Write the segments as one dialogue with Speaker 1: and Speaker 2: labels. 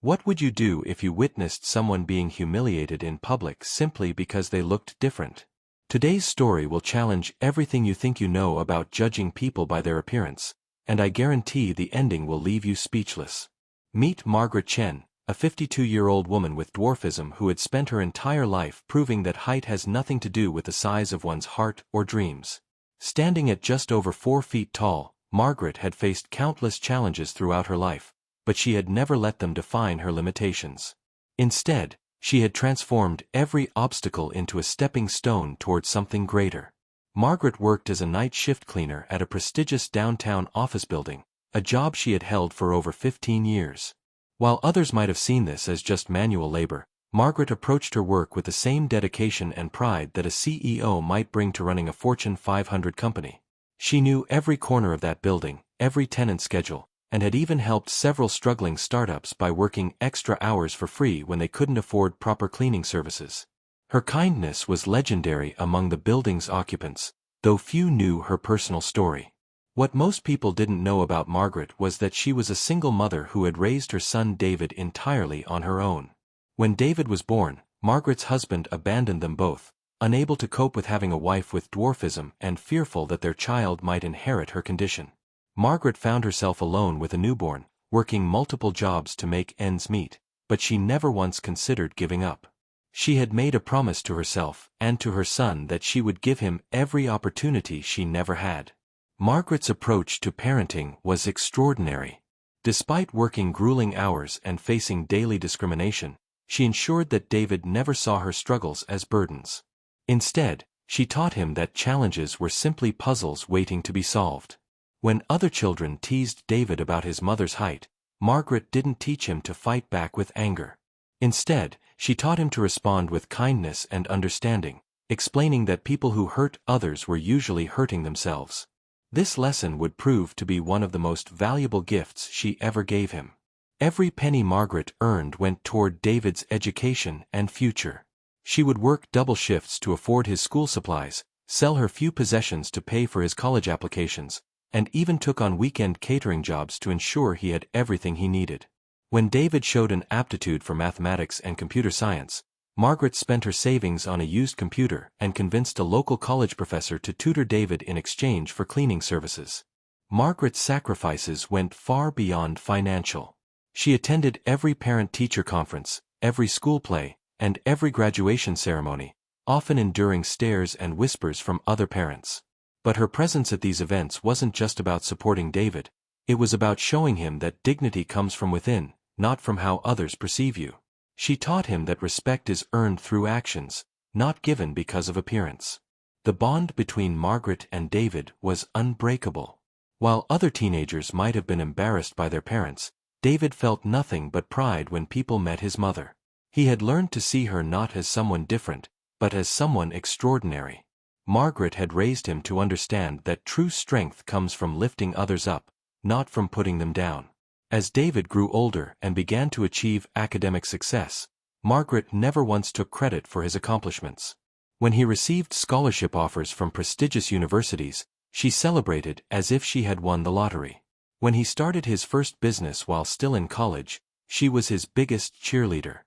Speaker 1: What would you do if you witnessed someone being humiliated in public simply because they looked different? Today's story will challenge everything you think you know about judging people by their appearance, and I guarantee the ending will leave you speechless. Meet Margaret Chen, a 52-year-old woman with dwarfism who had spent her entire life proving that height has nothing to do with the size of one's heart or dreams. Standing at just over 4 feet tall, Margaret had faced countless challenges throughout her life, but she had never let them define her limitations. Instead, she had transformed every obstacle into a stepping stone towards something greater. Margaret worked as a night shift cleaner at a prestigious downtown office building, a job she had held for over 15 years. While others might have seen this as just manual labor, Margaret approached her work with the same dedication and pride that a CEO might bring to running a Fortune 500 company. She knew every corner of that building, every tenant's schedule, and had even helped several struggling startups by working extra hours for free when they couldn't afford proper cleaning services. Her kindness was legendary among the building's occupants, though few knew her personal story. What most people didn't know about Margaret was that she was a single mother who had raised her son David entirely on her own. When David was born, Margaret's husband abandoned them both, unable to cope with having a wife with dwarfism and fearful that their child might inherit her condition. Margaret found herself alone with a newborn, working multiple jobs to make ends meet, but she never once considered giving up. She had made a promise to herself and to her son that she would give him every opportunity she never had. Margaret's approach to parenting was extraordinary. Despite working grueling hours and facing daily discrimination, she ensured that David never saw her struggles as burdens. Instead, she taught him that challenges were simply puzzles waiting to be solved. When other children teased David about his mother's height, Margaret didn't teach him to fight back with anger. Instead, she taught him to respond with kindness and understanding, explaining that people who hurt others were usually hurting themselves. This lesson would prove to be one of the most valuable gifts she ever gave him. Every penny Margaret earned went toward David's education and future. She would work double shifts to afford his school supplies, sell her few possessions to pay for his college applications, and even took on weekend catering jobs to ensure he had everything he needed. When David showed an aptitude for mathematics and computer science, Margaret spent her savings on a used computer and convinced a local college professor to tutor David in exchange for cleaning services. Margaret's sacrifices went far beyond financial. She attended every parent-teacher conference, every school play, and every graduation ceremony, often enduring stares and whispers from other parents. But her presence at these events wasn't just about supporting David, it was about showing him that dignity comes from within, not from how others perceive you. She taught him that respect is earned through actions, not given because of appearance. The bond between Margaret and David was unbreakable. While other teenagers might have been embarrassed by their parents, David felt nothing but pride when people met his mother. He had learned to see her not as someone different, but as someone extraordinary. Margaret had raised him to understand that true strength comes from lifting others up, not from putting them down. As David grew older and began to achieve academic success, Margaret never once took credit for his accomplishments. When he received scholarship offers from prestigious universities, she celebrated as if she had won the lottery. When he started his first business while still in college, she was his biggest cheerleader.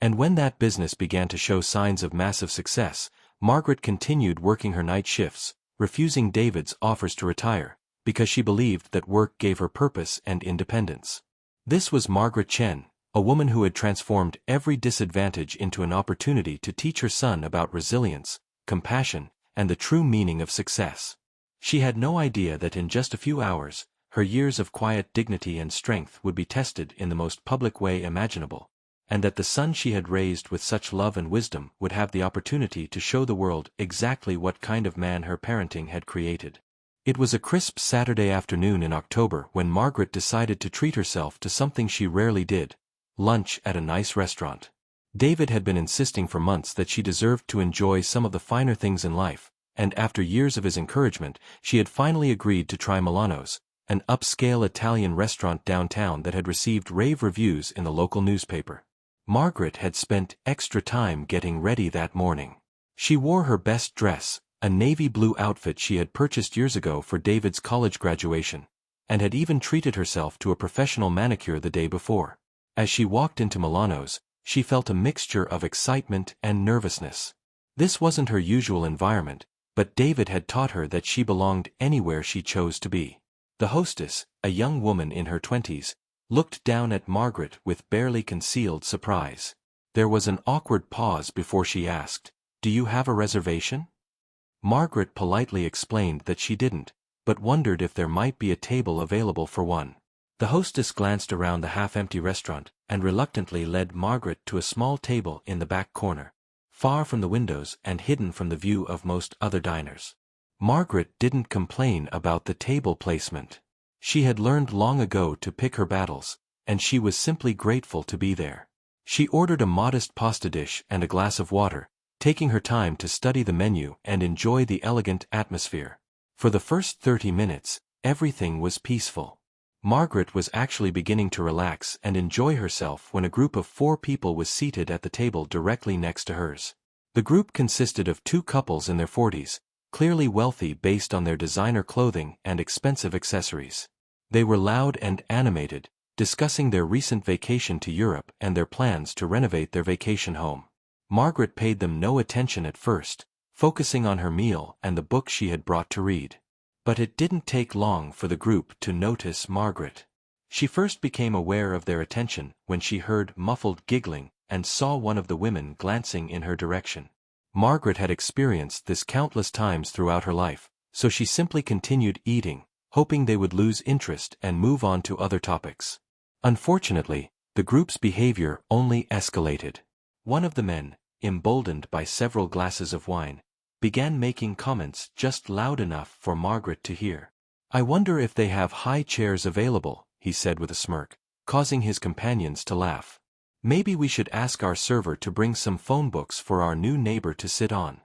Speaker 1: And when that business began to show signs of massive success, Margaret continued working her night shifts, refusing David's offers to retire, because she believed that work gave her purpose and independence. This was Margaret Chen, a woman who had transformed every disadvantage into an opportunity to teach her son about resilience, compassion, and the true meaning of success. She had no idea that in just a few hours, her years of quiet dignity and strength would be tested in the most public way imaginable, and that the son she had raised with such love and wisdom would have the opportunity to show the world exactly what kind of man her parenting had created. It was a crisp Saturday afternoon in October when Margaret decided to treat herself to something she rarely did: lunch at a nice restaurant. David had been insisting for months that she deserved to enjoy some of the finer things in life, and after years of his encouragement, she had finally agreed to try Milano's, an upscale Italian restaurant downtown that had received rave reviews in the local newspaper. Margaret had spent extra time getting ready that morning. She wore her best dress, a navy blue outfit she had purchased years ago for David's college graduation, and had even treated herself to a professional manicure the day before. As she walked into Milano's, she felt a mixture of excitement and nervousness. This wasn't her usual environment, but David had taught her that she belonged anywhere she chose to be. The hostess, a young woman in her 20s, looked down at Margaret with barely concealed surprise. There was an awkward pause before she asked, "Do you have a reservation?" Margaret politely explained that she didn't, but wondered if there might be a table available for one. The hostess glanced around the half-empty restaurant and reluctantly led Margaret to a small table in the back corner, far from the windows and hidden from the view of most other diners. Margaret didn't complain about the table placement. She had learned long ago to pick her battles, and she was simply grateful to be there. She ordered a modest pasta dish and a glass of water, taking her time to study the menu and enjoy the elegant atmosphere. For the first 30 minutes, everything was peaceful. Margaret was actually beginning to relax and enjoy herself when a group of 4 people was seated at the table directly next to hers. The group consisted of 2 couples in their 40s, clearly wealthy based on their designer clothing and expensive accessories. They were loud and animated, discussing their recent vacation to Europe and their plans to renovate their vacation home. Margaret paid them no attention at first, focusing on her meal and the book she had brought to read. But it didn't take long for the group to notice Margaret. She first became aware of their attention when she heard muffled giggling and saw one of the women glancing in her direction. Margaret had experienced this countless times throughout her life, so she simply continued eating, hoping they would lose interest and move on to other topics. Unfortunately, the group's behavior only escalated. One of the men, emboldened by several glasses of wine, began making comments just loud enough for Margaret to hear. "I wonder if they have high chairs available," he said with a smirk, causing his companions to laugh. "Maybe we should ask our server to bring some phone books for our new neighbor to sit on."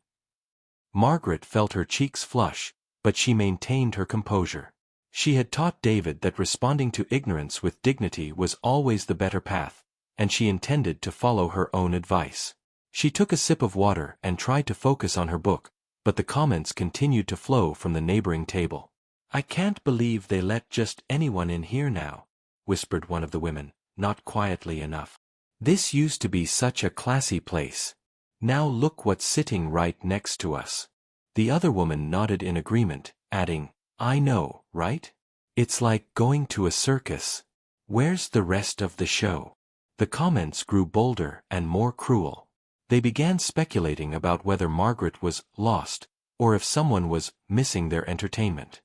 Speaker 1: Margaret felt her cheeks flush, but she maintained her composure. She had taught David that responding to ignorance with dignity was always the better path, and she intended to follow her own advice. She took a sip of water and tried to focus on her book, but the comments continued to flow from the neighboring table. "I can't believe they let just anyone in here now," whispered one of the women, not quietly enough. "This used to be such a classy place. Now look what's sitting right next to us." The other woman nodded in agreement, adding, "I know, right? It's like going to a circus. Where's the rest of the show?" The comments grew bolder and more cruel. They began speculating about whether Margaret was lost, or if someone was missing their entertainment.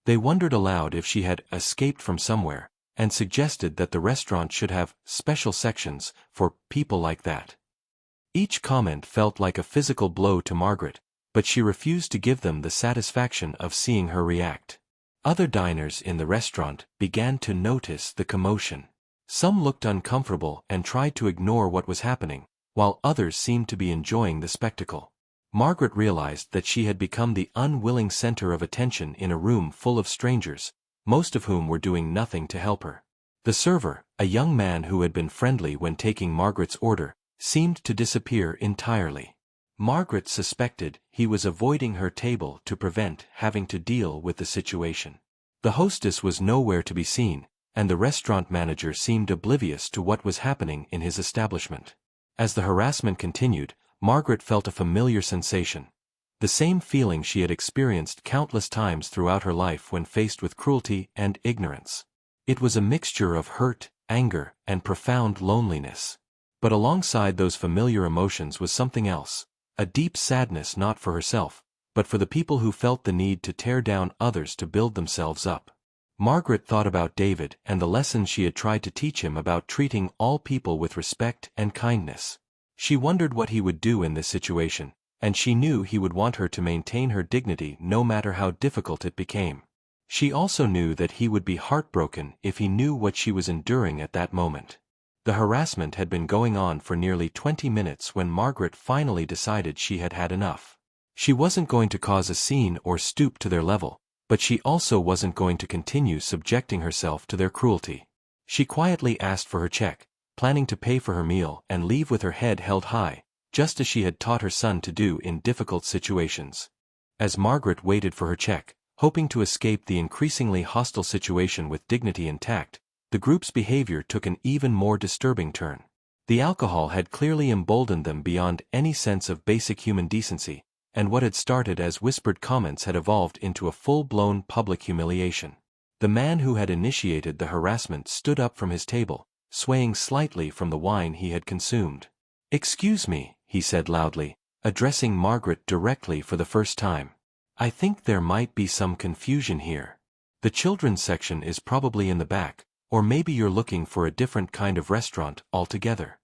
Speaker 1: They wondered aloud if she had escaped from somewhere, and suggested that the restaurant should have special sections for people like that. Each comment felt like a physical blow to Margaret, but she refused to give them the satisfaction of seeing her react. Other diners in the restaurant began to notice the commotion. Some looked uncomfortable and tried to ignore what was happening, while others seemed to be enjoying the spectacle. Margaret realized that she had become the unwilling center of attention in a room full of strangers, most of whom were doing nothing to help her. The server, a young man who had been friendly when taking Margaret's order, seemed to disappear entirely. Margaret suspected he was avoiding her table to prevent having to deal with the situation. The hostess was nowhere to be seen, and the restaurant manager seemed oblivious to what was happening in his establishment. As the harassment continued, Margaret felt a familiar sensation. The same feeling she had experienced countless times throughout her life when faced with cruelty and ignorance. It was a mixture of hurt, anger, and profound loneliness. But alongside those familiar emotions was something else, a deep sadness not for herself, but for the people who felt the need to tear down others to build themselves up. Margaret thought about David and the lessons she had tried to teach him about treating all people with respect and kindness. She wondered what he would do in this situation, and she knew he would want her to maintain her dignity no matter how difficult it became. She also knew that he would be heartbroken if he knew what she was enduring at that moment. The harassment had been going on for nearly 20 minutes when Margaret finally decided she had had enough. She wasn't going to cause a scene or stoop to their level, but she also wasn't going to continue subjecting herself to their cruelty. She quietly asked for her check, planning to pay for her meal and leave with her head held high, just as she had taught her son to do in difficult situations. As Margaret waited for her check, hoping to escape the increasingly hostile situation with dignity intact, the group's behavior took an even more disturbing turn. The alcohol had clearly emboldened them beyond any sense of basic human decency, and what had started as whispered comments had evolved into a full-blown public humiliation. The man who had initiated the harassment stood up from his table, swaying slightly from the wine he had consumed. "Excuse me," he said loudly, addressing Margaret directly for the first time. "I think there might be some confusion here. The children's section is probably in the back, or maybe you're looking for a different kind of restaurant altogether."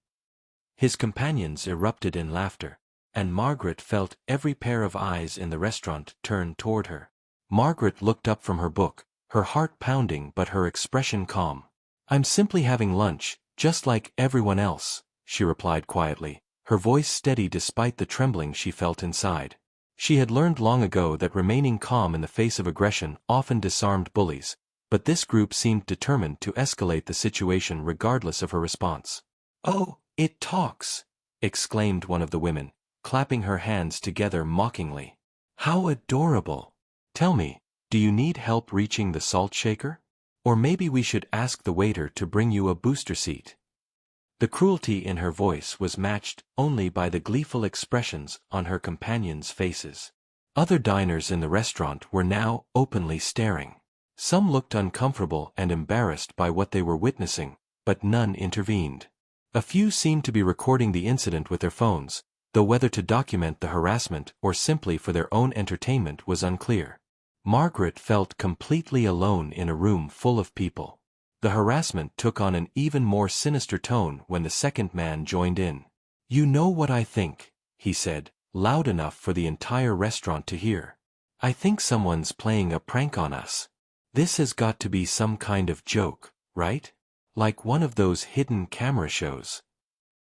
Speaker 1: His companions erupted in laughter, and Margaret felt every pair of eyes in the restaurant turn toward her. Margaret looked up from her book, her heart pounding but her expression calm. "I'm simply having lunch, just like everyone else," she replied quietly, her voice steady despite the trembling she felt inside. She had learned long ago that remaining calm in the face of aggression often disarmed bullies, but this group seemed determined to escalate the situation regardless of her response. "Oh, it talks!" exclaimed one of the women, clapping her hands together mockingly. "How adorable! Tell me, do you need help reaching the salt shaker? Or maybe we should ask the waiter to bring you a booster seat." The cruelty in her voice was matched only by the gleeful expressions on her companions' faces. Other diners in the restaurant were now openly staring. Some looked uncomfortable and embarrassed by what they were witnessing, but none intervened. A few seemed to be recording the incident with their phones, though whether to document the harassment or simply for their own entertainment was unclear. Margaret felt completely alone in a room full of people. The harassment took on an even more sinister tone when the second man joined in. "You know what I think," he said, loud enough for the entire restaurant to hear. "I think someone's playing a prank on us. This has got to be some kind of joke, right? Like one of those hidden camera shows."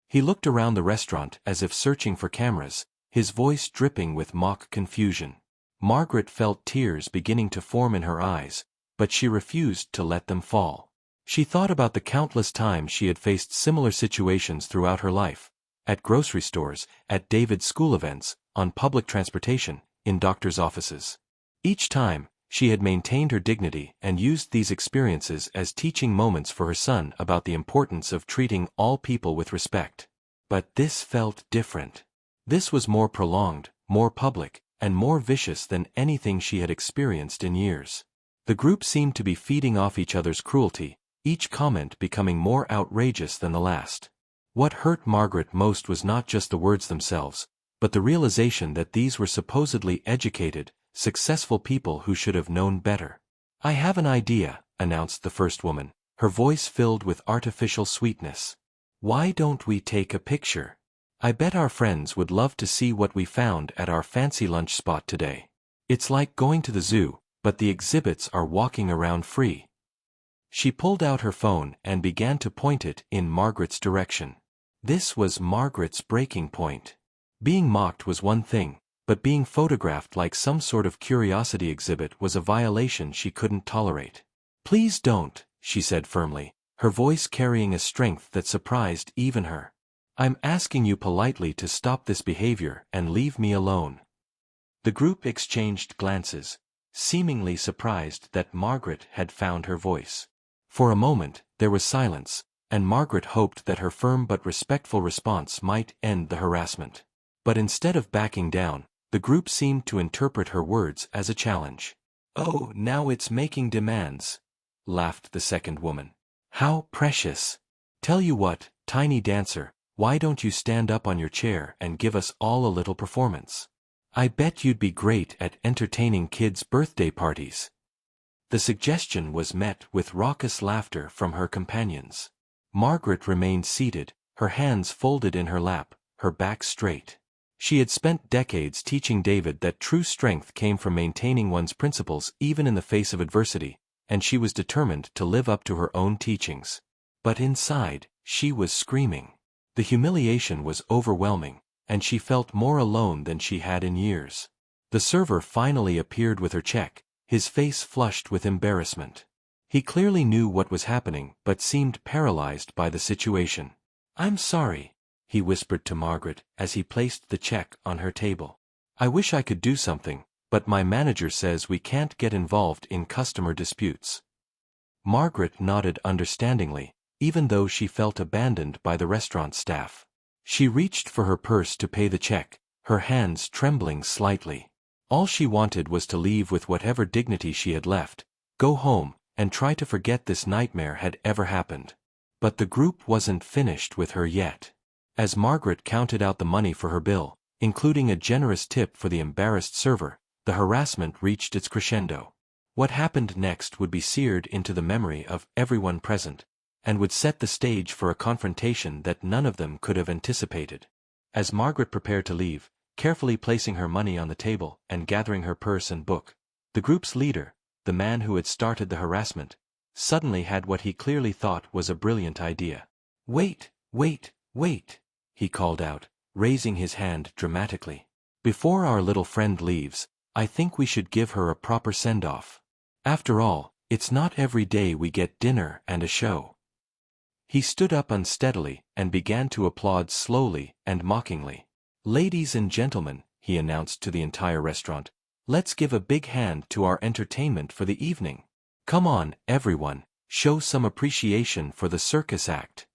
Speaker 1: He looked around the restaurant as if searching for cameras, his voice dripping with mock confusion. Margaret felt tears beginning to form in her eyes, but she refused to let them fall. She thought about the countless times she had faced similar situations throughout her life, at grocery stores, at David's school events, on public transportation, in doctors' offices. Each time, she had maintained her dignity and used these experiences as teaching moments for her son about the importance of treating all people with respect. But this felt different. This was more prolonged, more public, and more vicious than anything she had experienced in years. The group seemed to be feeding off each other's cruelty, each comment becoming more outrageous than the last. What hurt Margaret most was not just the words themselves, but the realization that these were supposedly educated, successful people who should have known better. "I have an idea," announced the first woman, her voice filled with artificial sweetness. "Why don't we take a picture? I bet our friends would love to see what we found at our fancy lunch spot today. It's like going to the zoo, but the exhibits are walking around free." She pulled out her phone and began to point it in Margaret's direction. This was Margaret's breaking point. Being mocked was one thing, but being photographed like some sort of curiosity exhibit was a violation she couldn't tolerate. "Please don't," she said firmly, her voice carrying a strength that surprised even her. "I'm asking you politely to stop this behavior and leave me alone." The group exchanged glances, seemingly surprised that Margaret had found her voice. For a moment, there was silence, and Margaret hoped that her firm but respectful response might end the harassment. But instead of backing down, the group seemed to interpret her words as a challenge. "Oh, now it's making demands," laughed the second woman. "How precious. Tell you what, tiny dancer, why don't you stand up on your chair and give us all a little performance? I bet you'd be great at entertaining kids' birthday parties." The suggestion was met with raucous laughter from her companions. Margaret remained seated, her hands folded in her lap, her back straight. She had spent decades teaching David that true strength came from maintaining one's principles even in the face of adversity, and she was determined to live up to her own teachings. But inside, she was screaming. The humiliation was overwhelming, and she felt more alone than she had in years. The server finally appeared with her check, his face flushed with embarrassment. He clearly knew what was happening but seemed paralyzed by the situation. "I'm sorry," he whispered to Margaret as he placed the check on her table. "I wish I could do something, but my manager says we can't get involved in customer disputes." Margaret nodded understandingly, even though she felt abandoned by the restaurant staff. She reached for her purse to pay the check, her hands trembling slightly. All she wanted was to leave with whatever dignity she had left, go home, and try to forget this nightmare had ever happened. But the group wasn't finished with her yet. As Margaret counted out the money for her bill, including a generous tip for the embarrassed server, the harassment reached its crescendo. What happened next would be seared into the memory of everyone present, and would set the stage for a confrontation that none of them could have anticipated. As Margaret prepared to leave, carefully placing her money on the table and gathering her purse and book, the group's leader, the man who had started the harassment, suddenly had what he clearly thought was a brilliant idea. "Wait, wait, wait," he called out, raising his hand dramatically. "Before our little friend leaves, I think we should give her a proper send-off. After all, it's not every day we get dinner and a show." He stood up unsteadily and began to applaud slowly and mockingly. "Ladies and gentlemen," he announced to the entire restaurant, "let's give a big hand to our entertainment for the evening. Come on, everyone, show some appreciation for the circus act."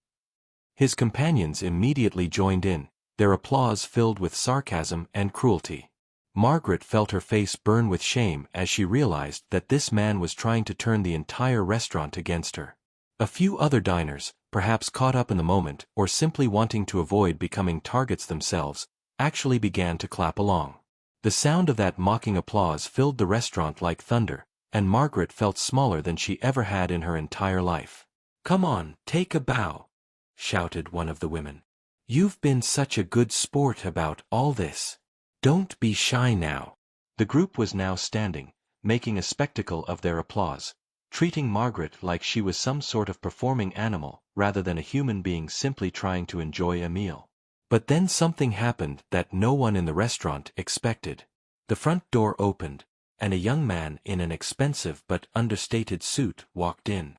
Speaker 1: His companions immediately joined in, their applause filled with sarcasm and cruelty. Margaret felt her face burn with shame as she realized that this man was trying to turn the entire restaurant against her. A few other diners, perhaps caught up in the moment or simply wanting to avoid becoming targets themselves, actually began to clap along. The sound of that mocking applause filled the restaurant like thunder, and Margaret felt smaller than she ever had in her entire life. "Come on, take a bow," shouted one of the women. "You've been such a good sport about all this. Don't be shy now." The group was now standing, making a spectacle of their applause, treating Margaret like she was some sort of performing animal rather than a human being simply trying to enjoy a meal. But then something happened that no one in the restaurant expected. The front door opened, and a young man in an expensive but understated suit walked in.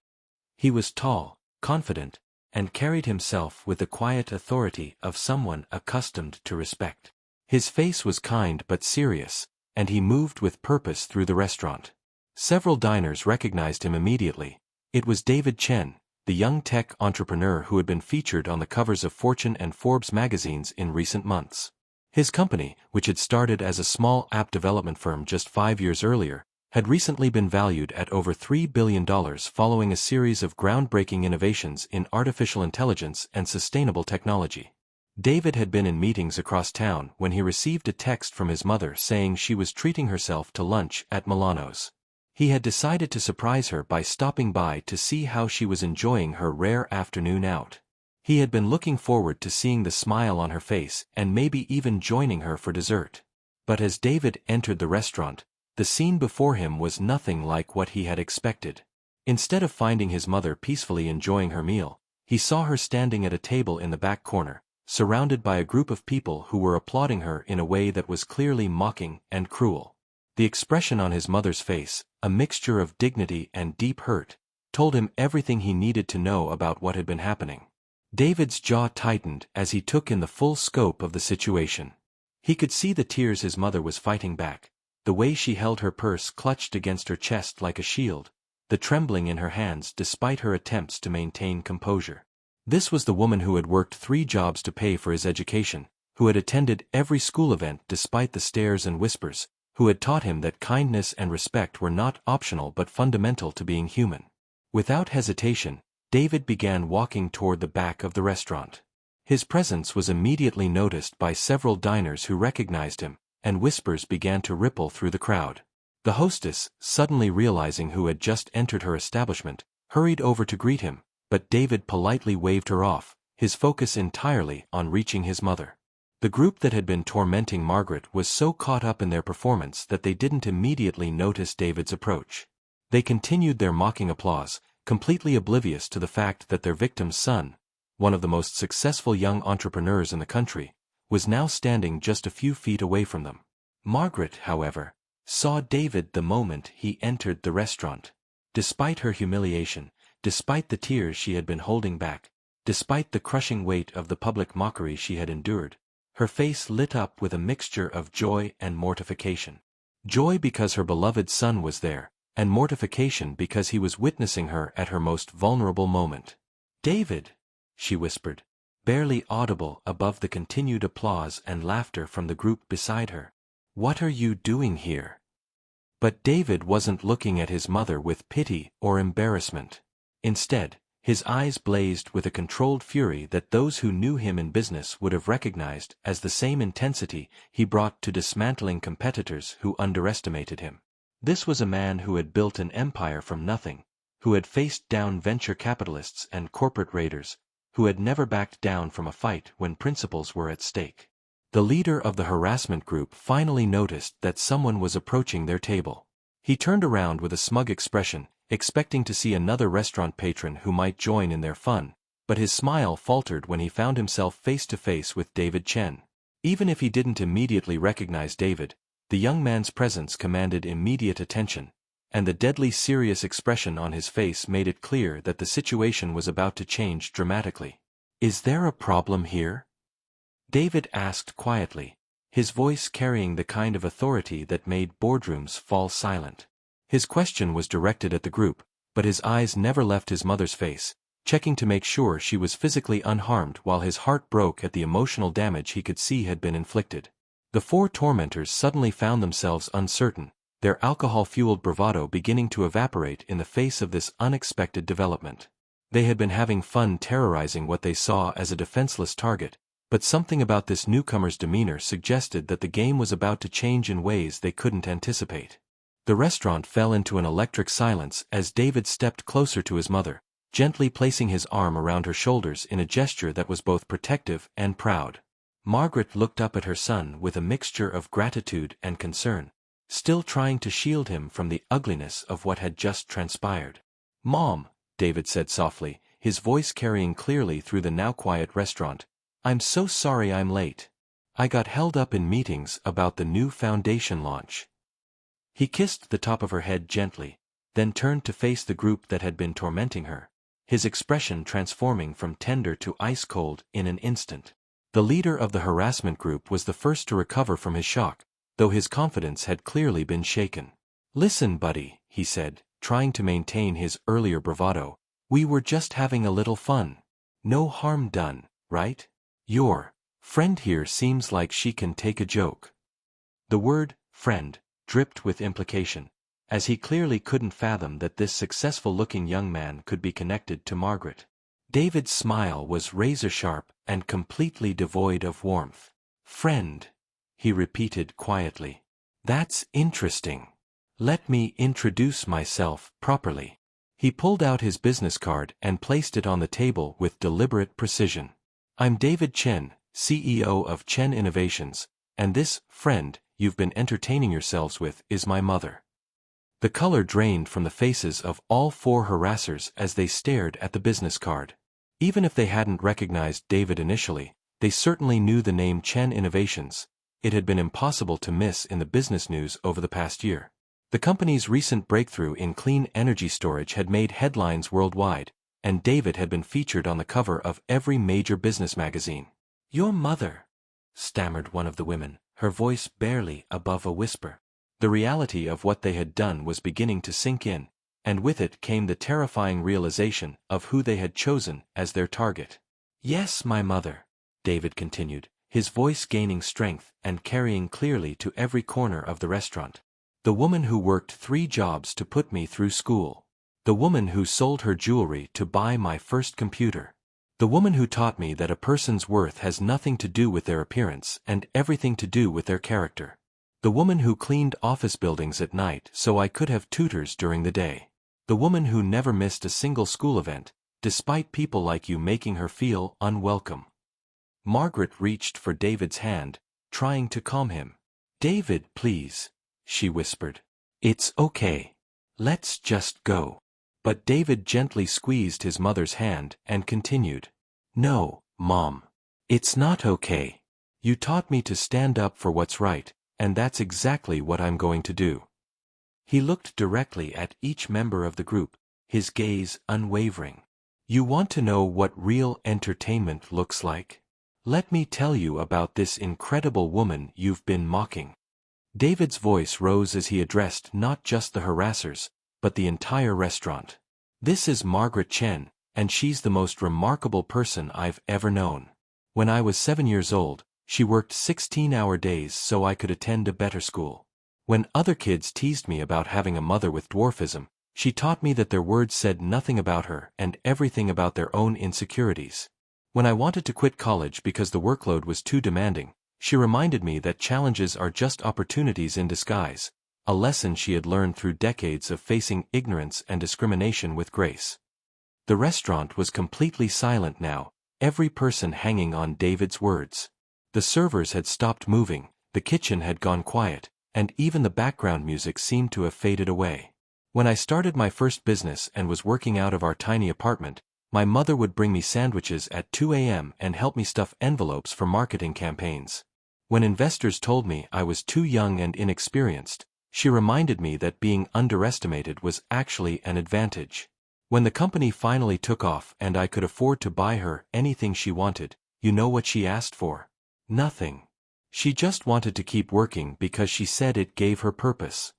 Speaker 1: He was tall, confident, and carried himself with the quiet authority of someone accustomed to respect. His face was kind but serious, and he moved with purpose through the restaurant. Several diners recognized him immediately. It was David Chen, the young tech entrepreneur who had been featured on the covers of Fortune and Forbes magazines in recent months. His company, which had started as a small app development firm just 5 years earlier, had recently been valued at over $3 billion following a series of groundbreaking innovations in artificial intelligence and sustainable technology. David had been in meetings across town when he received a text from his mother saying she was treating herself to lunch at Milano's. He had decided to surprise her by stopping by to see how she was enjoying her rare afternoon out. He had been looking forward to seeing the smile on her face and maybe even joining her for dessert. But as David entered the restaurant, the scene before him was nothing like what he had expected. Instead of finding his mother peacefully enjoying her meal, he saw her standing at a table in the back corner, surrounded by a group of people who were applauding her in a way that was clearly mocking and cruel. The expression on his mother's face, a mixture of dignity and deep hurt, told him everything he needed to know about what had been happening. David's jaw tightened as he took in the full scope of the situation. He could see the tears his mother was fighting back, the way she held her purse clutched against her chest like a shield, the trembling in her hands despite her attempts to maintain composure. This was the woman who had worked 3 jobs to pay for his education, who had attended every school event despite the stares and whispers, who had taught him that kindness and respect were not optional but fundamental to being human. Without hesitation, David began walking toward the back of the restaurant. His presence was immediately noticed by several diners who recognized him, and whispers began to ripple through the crowd. The hostess, suddenly realizing who had just entered her establishment, hurried over to greet him, but David politely waved her off, his focus entirely on reaching his mother. The group that had been tormenting Margaret was so caught up in their performance that they didn't immediately notice David's approach. They continued their mocking applause, completely oblivious to the fact that their victim's son, one of the most successful young entrepreneurs in the country, was now standing just a few feet away from them. Margaret, however, saw David the moment he entered the restaurant. Despite her humiliation, despite the tears she had been holding back, despite the crushing weight of the public mockery she had endured, her face lit up with a mixture of joy and mortification. Joy because her beloved son was there, and mortification because he was witnessing her at her most vulnerable moment. "David," she whispered, barely audible above the continued applause and laughter from the group beside her. "What are you doing here?" But David wasn't looking at his mother with pity or embarrassment. Instead, his eyes blazed with a controlled fury that those who knew him in business would have recognized as the same intensity he brought to dismantling competitors who underestimated him. This was a man who had built an empire from nothing, who had faced down venture capitalists and corporate raiders, who had never backed down from a fight when principles were at stake. The leader of the harassment group finally noticed that someone was approaching their table. He turned around with a smug expression, expecting to see another restaurant patron who might join in their fun, but his smile faltered when he found himself face to face with David Chen. Even if he didn't immediately recognize David, the young man's presence commanded immediate attention, and the deadly serious expression on his face made it clear that the situation was about to change dramatically. "Is there a problem here?" David asked quietly, his voice carrying the kind of authority that made boardrooms fall silent. His question was directed at the group, but his eyes never left his mother's face, checking to make sure she was physically unharmed while his heart broke at the emotional damage he could see had been inflicted. The four tormentors suddenly found themselves uncertain, their alcohol-fueled bravado beginning to evaporate in the face of this unexpected development. They had been having fun terrorizing what they saw as a defenseless target, but something about this newcomer's demeanor suggested that the game was about to change in ways they couldn't anticipate. The restaurant fell into an electric silence as David stepped closer to his mother, gently placing his arm around her shoulders in a gesture that was both protective and proud. Margaret looked up at her son with a mixture of gratitude and concern, still trying to shield him from the ugliness of what had just transpired. "Mom," David said softly, his voice carrying clearly through the now quiet restaurant, "I'm so sorry I'm late. I got held up in meetings about the new foundation launch." He kissed the top of her head gently, then turned to face the group that had been tormenting her, his expression transforming from tender to ice-cold in an instant. The leader of the harassment group was the first to recover from his shock, though his confidence had clearly been shaken. "Listen, buddy," he said, trying to maintain his earlier bravado, "we were just having a little fun. No harm done, right? Your friend here seems like she can take a joke." The word, friend, dripped with implication, as he clearly couldn't fathom that this successful-looking young man could be connected to Margaret. David's smile was razor-sharp and completely devoid of warmth. "Friend," he repeated quietly. "That's interesting. Let me introduce myself properly." He pulled out his business card and placed it on the table with deliberate precision. "I'm David Chen, CEO of Chen Innovations, and this friend you've been entertaining yourselves with is my mother." The color drained from the faces of all four harassers as they stared at the business card. Even if they hadn't recognized David initially, they certainly knew the name Chen Innovations. It had been impossible to miss in the business news over the past year. The company's recent breakthrough in clean energy storage had made headlines worldwide, and David had been featured on the cover of every major business magazine. "Your mother," stammered one of the women, her voice barely above a whisper. The reality of what they had done was beginning to sink in, and with it came the terrifying realization of who they had chosen as their target. "Yes, my mother," David continued, his voice gaining strength and carrying clearly to every corner of the restaurant. "The woman who worked 3 jobs to put me through school. The woman who sold her jewelry to buy my first computer. The woman who taught me that a person's worth has nothing to do with their appearance and everything to do with their character. The woman who cleaned office buildings at night so I could have tutors during the day. The woman who never missed a single school event, despite people like you making her feel unwelcome." Margaret reached for David's hand, trying to calm him. "David, please," she whispered. "It's okay. Let's just go." But David gently squeezed his mother's hand and continued. "No, Mom. It's not okay. You taught me to stand up for what's right, and that's exactly what I'm going to do." He looked directly at each member of the group, his gaze unwavering. "You want to know what real entertainment looks like? Let me tell you about this incredible woman you've been mocking." David's voice rose as he addressed not just the harassers, but the entire restaurant. This is Margaret Chen, and she's the most remarkable person I've ever known. When I was 7 years old, she worked 16-hour days so I could attend a better school. When other kids teased me about having a mother with dwarfism, she taught me that their words said nothing about her and everything about their own insecurities. When I wanted to quit college because the workload was too demanding, she reminded me that challenges are just opportunities in disguise, a lesson she had learned through decades of facing ignorance and discrimination with grace. The restaurant was completely silent now, every person hanging on David's words. The servers had stopped moving, the kitchen had gone quiet, and even the background music seemed to have faded away. When I started my first business and was working out of our tiny apartment, my mother would bring me sandwiches at 2 a.m. and help me stuff envelopes for marketing campaigns. When investors told me I was too young and inexperienced, she reminded me that being underestimated was actually an advantage. When the company finally took off and I could afford to buy her anything she wanted, you know what she asked for? Nothing. She just wanted to keep working because she said it gave her purpose.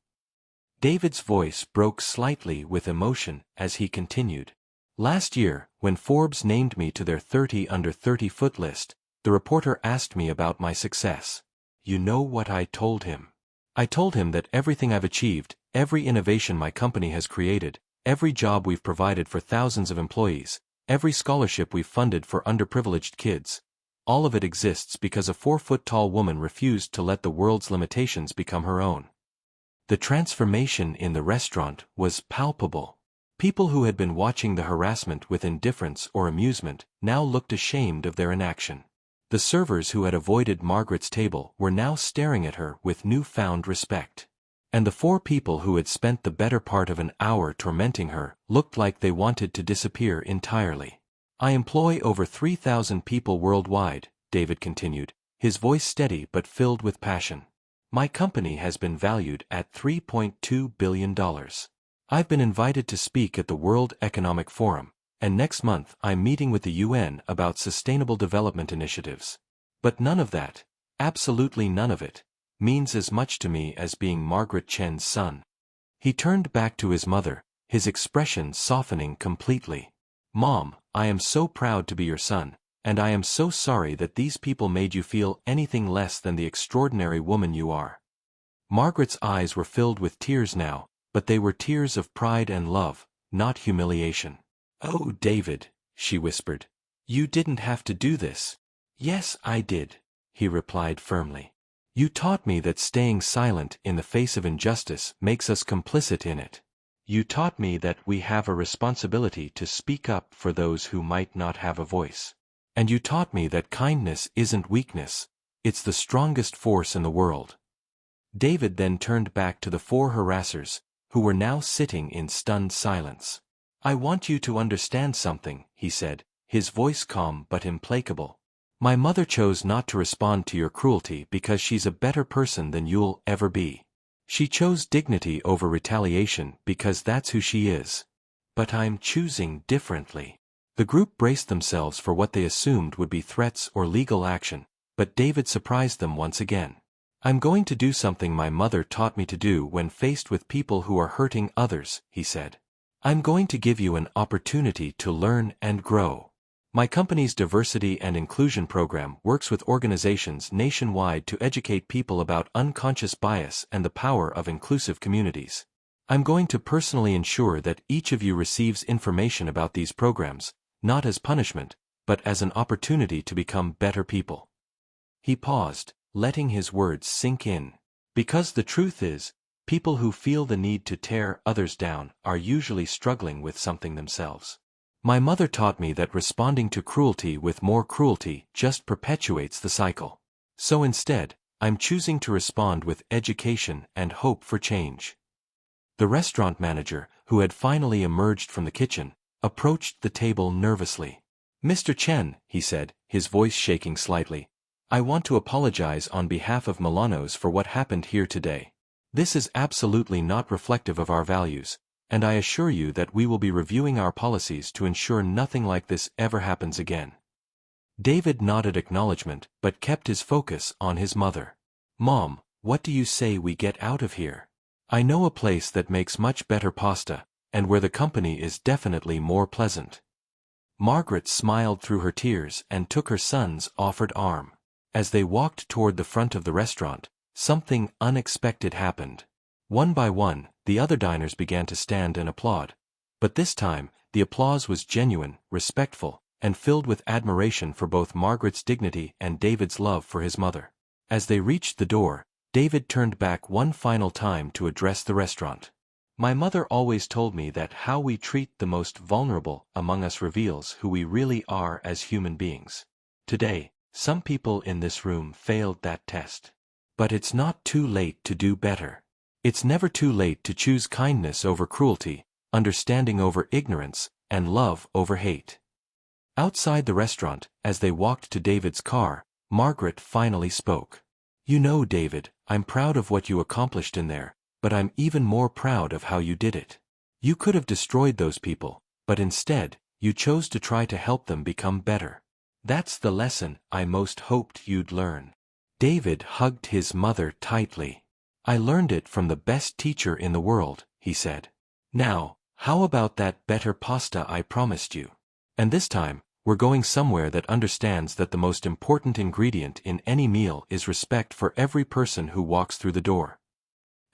Speaker 1: David's voice broke slightly with emotion as he continued. Last year, when Forbes named me to their 30 under 30-foot list, the reporter asked me about my success. You know what I told him? I told him that everything I've achieved, every innovation my company has created, every job we've provided for thousands of employees, every scholarship we've funded for underprivileged kids, all of it exists because a 4-foot-tall woman refused to let the world's limitations become her own. The transformation in the restaurant was palpable. People who had been watching the harassment with indifference or amusement now looked ashamed of their inaction. The servers who had avoided Margaret's table were now staring at her with newfound respect. And the 4 people who had spent the better part of an hour tormenting her looked like they wanted to disappear entirely. I employ over 3,000 people worldwide, David continued, his voice steady but filled with passion. My company has been valued at $3.2 billion. I've been invited to speak at the World Economic Forum, and next month I'm meeting with the UN about sustainable development initiatives. But none of that, absolutely none of it, means as much to me as being Margaret Chen's son. He turned back to his mother, his expression softening completely. Mom, I am so proud to be your son, and I am so sorry that these people made you feel anything less than the extraordinary woman you are. Margaret's eyes were filled with tears now, but they were tears of pride and love, not humiliation. Oh, David, she whispered. You didn't have to do this. Yes, I did, he replied firmly. You taught me that staying silent in the face of injustice makes us complicit in it. You taught me that we have a responsibility to speak up for those who might not have a voice. And you taught me that kindness isn't weakness, it's the strongest force in the world. David then turned back to the 4 harassers, who were now sitting in stunned silence. I want you to understand something, he said, his voice calm but implacable. My mother chose not to respond to your cruelty because she's a better person than you'll ever be. She chose dignity over retaliation because that's who she is. But I'm choosing differently. The group braced themselves for what they assumed would be threats or legal action, but David surprised them once again. I'm going to do something my mother taught me to do when faced with people who are hurting others, he said. I'm going to give you an opportunity to learn and grow. My company's diversity and inclusion program works with organizations nationwide to educate people about unconscious bias and the power of inclusive communities. I'm going to personally ensure that each of you receives information about these programs, not as punishment, but as an opportunity to become better people. He paused, letting his words sink in. Because the truth is, people who feel the need to tear others down are usually struggling with something themselves. My mother taught me that responding to cruelty with more cruelty just perpetuates the cycle. So instead, I'm choosing to respond with education and hope for change. The restaurant manager, who had finally emerged from the kitchen, approached the table nervously. Mr. Chen, he said, his voice shaking slightly, I want to apologize on behalf of Milanos for what happened here today. This is absolutely not reflective of our values, and I assure you that we will be reviewing our policies to ensure nothing like this ever happens again. David nodded acknowledgement but kept his focus on his mother. Mom, what do you say we get out of here? I know a place that makes much better pasta, and where the company is definitely more pleasant. Margaret smiled through her tears and took her son's offered arm. As they walked toward the front of the restaurant, something unexpected happened. One by one, the other diners began to stand and applaud. But this time, the applause was genuine, respectful, and filled with admiration for both Margaret's dignity and David's love for his mother. As they reached the door, David turned back one final time to address the restaurant. My mother always told me that how we treat the most vulnerable among us reveals who we really are as human beings. Today, some people in this room failed that test. But it's not too late to do better. It's never too late to choose kindness over cruelty, understanding over ignorance, and love over hate. Outside the restaurant, as they walked to David's car, Margaret finally spoke. You know, David, I'm proud of what you accomplished in there, but I'm even more proud of how you did it. You could have destroyed those people, but instead, you chose to try to help them become better. That's the lesson I most hoped you'd learn. David hugged his mother tightly. I learned it from the best teacher in the world, he said. Now, how about that better pasta I promised you? And this time, we're going somewhere that understands that the most important ingredient in any meal is respect for every person who walks through the door.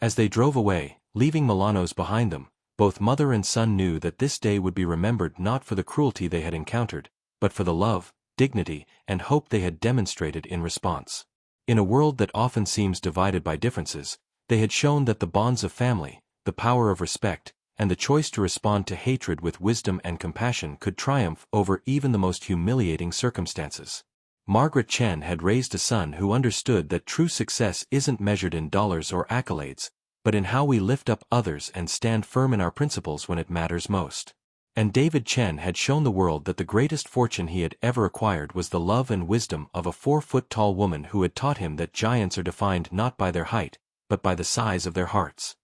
Speaker 1: As they drove away, leaving Milano's behind them, both mother and son knew that this day would be remembered not for the cruelty they had encountered, but for the love, dignity, and hope they had demonstrated in response. In a world that often seems divided by differences, they had shown that the bonds of family, the power of respect, and the choice to respond to hatred with wisdom and compassion could triumph over even the most humiliating circumstances. Margaret Chen had raised a son who understood that true success isn't measured in dollars or accolades, but in how we lift up others and stand firm in our principles when it matters most. And David Chen had shown the world that the greatest fortune he had ever acquired was the love and wisdom of a 4-foot-tall woman who had taught him that giants are defined not by their height, but by the size of their hearts.